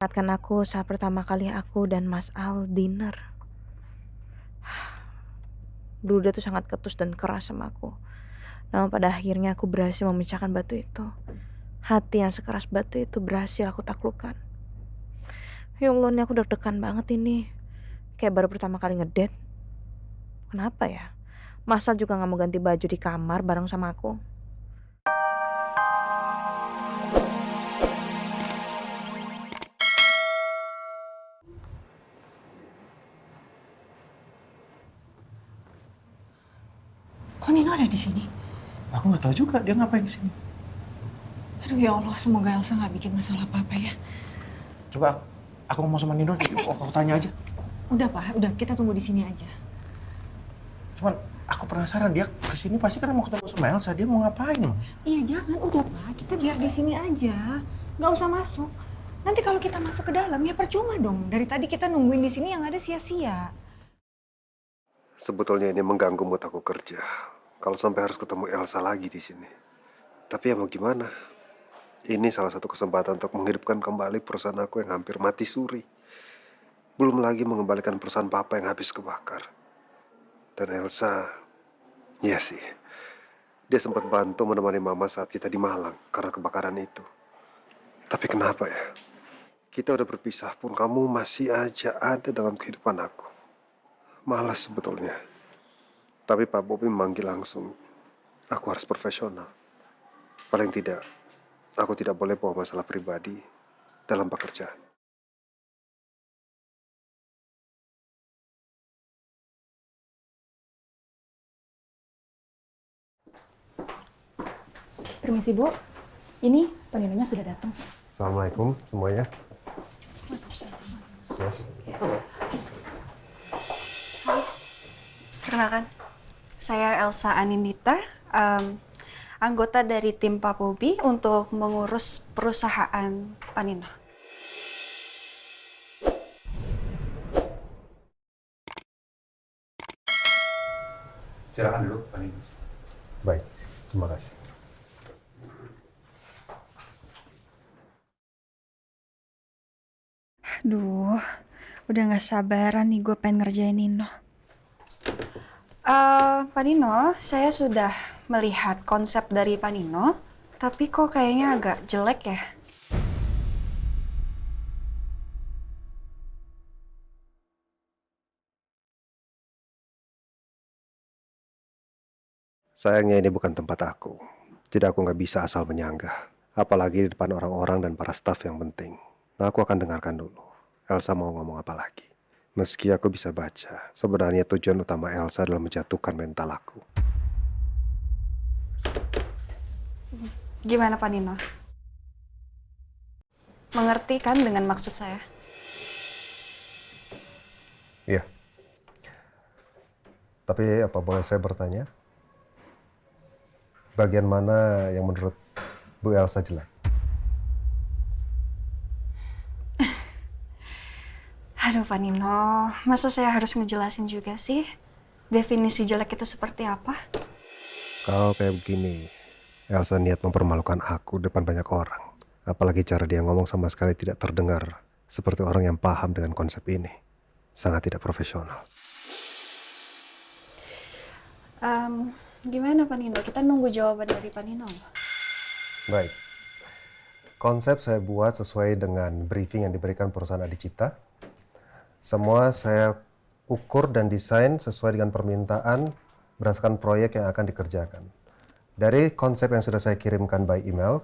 Ingatkan aku saat pertama kali aku dan Mas Al dinner. Bluda tuh sangat ketus dan keras sama aku. Namun pada akhirnya aku berhasil memecahkan batu itu. Hati yang sekeras batu itu berhasil aku taklukkan. Ya Allah, ini aku deg-degan banget ini. Kayak baru pertama kali ngedate. Kenapa ya? Mas Al juga gak mau ganti baju di kamar bareng sama aku. Kok Nino ada di sini? Aku nggak tahu juga dia ngapain di sini. Aduh ya Allah, semoga Elsa nggak bikin masalah apa-apa ya. Coba aku ngomong sama Nino, aku tanya aja. Udah Pak, udah kita tunggu di sini aja. Cuman aku penasaran dia kesini pasti kan mau ketemu sama Elsa, dia mau ngapain? Iya jangan, udah Pak, kita biar di sini aja. Nggak usah masuk. Nanti kalau kita masuk ke dalam ya percuma dong. Dari tadi kita nungguin di sini yang ada sia-sia. Sebetulnya ini mengganggu mood aku kerja. Kalau sampai harus ketemu Elsa lagi di sini. Tapi ya mau gimana? Ini salah satu kesempatan untuk menghidupkan kembali perusahaan aku yang hampir mati suri. Belum lagi mengembalikan perusahaan papa yang habis kebakar. Dan Elsa, ya sih, dia sempat bantu menemani mama saat kita di Malang karena kebakaran itu. Tapi kenapa ya? Kita udah berpisah pun kamu masih aja ada dalam kehidupan aku. Malas sebetulnya. Tapi Pak Bobi memanggil langsung. Aku harus profesional. Paling tidak, aku tidak boleh bawa masalah pribadi dalam pekerjaan. Permisi Bu, ini Paninonya sudah datang. Assalamualaikum semuanya. Yes. Perkenalkan, saya Elsa Anindita, anggota dari tim Pak Bobi untuk mengurus perusahaan Panino. Silakan dulu, Pak Nino. Baik, terima kasih. Aduh, udah gak sabaran nih gue pengen ngerjain Nino. Panino, saya sudah melihat konsep dari Panino, tapi kok kayaknya agak jelek ya. Sayangnya ini bukan tempat aku. Jadi aku nggak bisa asal menyanggah. Apalagi di depan orang-orang dan para staf yang penting. Nah, aku akan dengarkan dulu. Elsa mau ngomong apa lagi. Meski aku bisa baca, sebenarnya tujuan utama Elsa adalah menjatuhkan mental aku. Gimana Panino? Mengerti kan dengan maksud saya? Iya. Tapi apa boleh saya bertanya? Bagian mana yang menurut Bu Elsa jelek? Aduh Panino, masa saya harus ngejelasin juga sih? Definisi jelek itu seperti apa? Kalau kayak begini, Elsa niat mempermalukan aku depan banyak orang. Apalagi cara dia ngomong sama sekali tidak terdengar seperti orang yang paham dengan konsep ini. Sangat tidak profesional. Gimana Panino? Kita nunggu jawaban dari Panino. Baik. Konsep saya buat sesuai dengan briefing yang diberikan perusahaan Adicipta. Semua saya ukur dan desain sesuai dengan permintaan berdasarkan proyek yang akan dikerjakan. Dari konsep yang sudah saya kirimkan by email,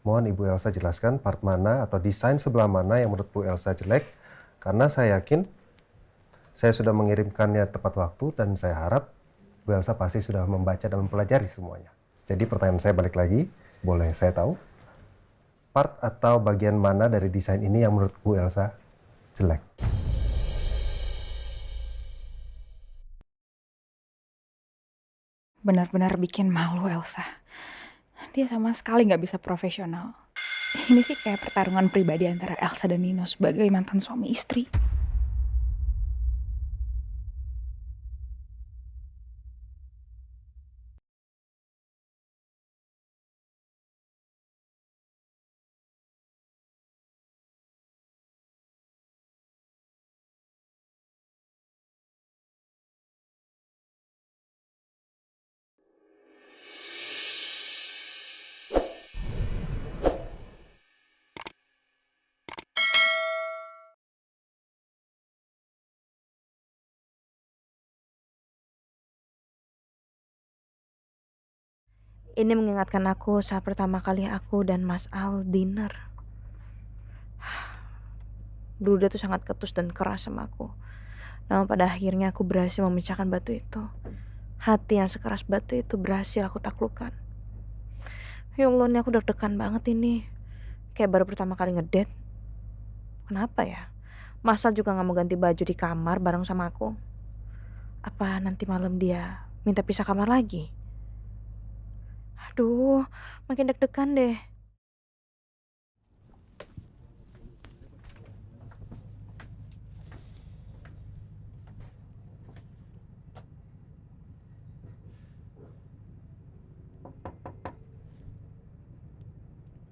mohon Ibu Elsa jelaskan part mana atau desain sebelah mana yang menurut Bu Elsa jelek, karena saya yakin saya sudah mengirimkannya tepat waktu dan saya harap Bu Elsa pasti sudah membaca dan mempelajari semuanya. Jadi pertanyaan saya balik lagi, boleh saya tahu part atau bagian mana dari desain ini yang menurut Bu Elsa jelek? Benar-benar bikin malu Elsa. Dia sama sekali gak bisa profesional. Ini sih kayak pertarungan pribadi antara Elsa dan Nino sebagai mantan suami istri. Ini mengingatkan aku saat pertama kali aku dan Mas Al dinner. Dulu dia tuh sangat ketus dan keras sama aku. Namun pada akhirnya aku berhasil memecahkan batu itu. Hati yang sekeras batu itu berhasil aku taklukkan. Ya Allah, ini aku deg-degan banget ini. Kayak baru pertama kali ngedate. Kenapa ya? Mas Al juga gak mau ganti baju di kamar bareng sama aku. Apa nanti malam dia minta pisah kamar lagi? Aduh, makin deg-degan deh.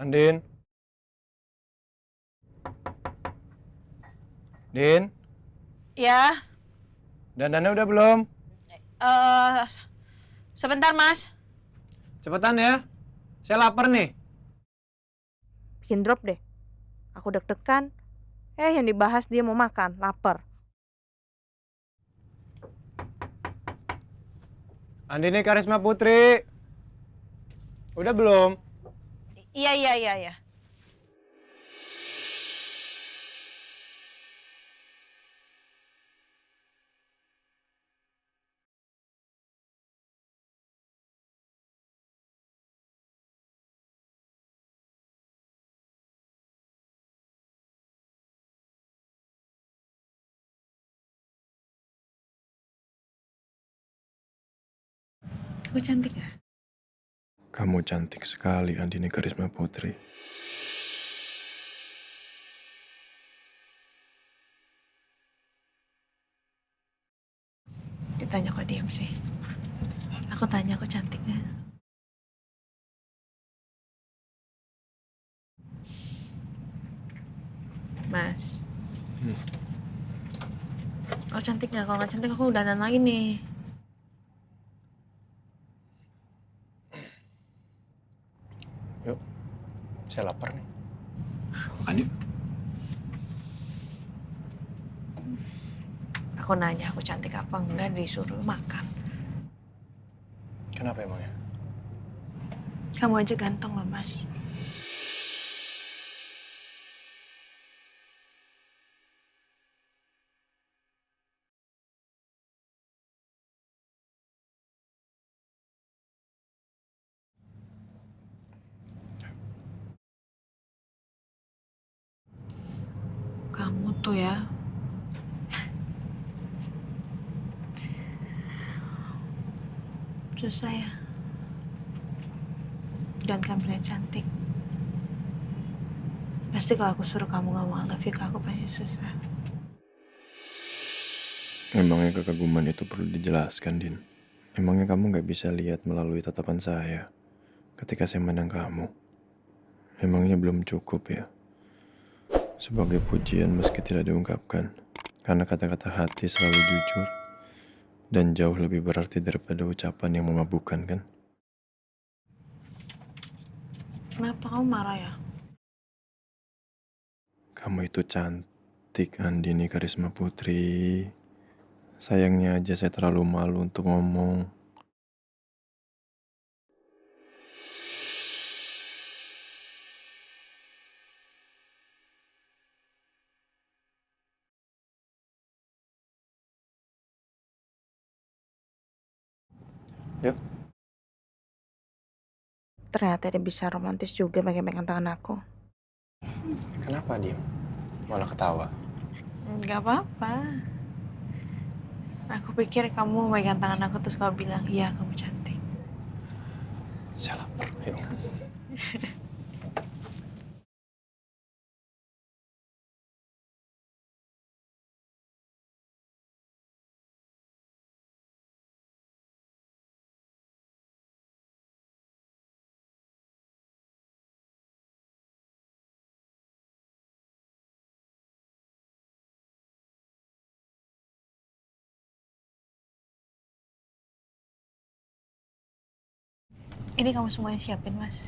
Andin, Din, Ya, dandannya udah belum? eh sebentar Mas. Cepetan ya, saya lapar nih. Bikin drop deh. Aku deg-degan. Yang dibahas dia mau makan, lapar. Andini Karisma Putri, udah belum? Iya. Aku cantik ya? Kamu cantik sekali, Andini Karisma Putri. Ditanya kok diam sih. Aku tanya aku cantik nggak? Mas. Aku cantik nggak? Kalau nggak cantik aku udah dandan lagi nih. Yuk, saya lapar nih. Makan yuk. Aku nanya aku cantik apa enggak disuruh makan. Kenapa emangnya? Kamu aja ganteng loh Mas. Kamu tuh ya. Susah ya. Dan kamu yang cantik. Pasti kalau aku suruh kamu ngomong I love you ke aku pasti susah. Emangnya kekaguman itu perlu dijelaskan, Din? Emangnya kamu nggak bisa lihat melalui tatapan saya ketika saya menang kamu? Emangnya belum cukup ya? Sebagai pujian meski tidak diungkapkan. Karena kata-kata hati selalu jujur dan jauh lebih berarti daripada ucapan yang memabukkan, kan? Kenapa kamu marah ya? Kamu itu cantik, Andini Karisma Putri. Sayangnya aja saya terlalu malu untuk ngomong. Yuk. Ternyata dia bisa romantis juga pegang-pegang tangan aku. Kenapa diem? Malah ketawa. Gak apa-apa. Aku pikir kamu megang tangan aku terus kamu bilang, iya kamu cantik. Saya lapar, yuk. Ini kamu semuanya siapin, Mas.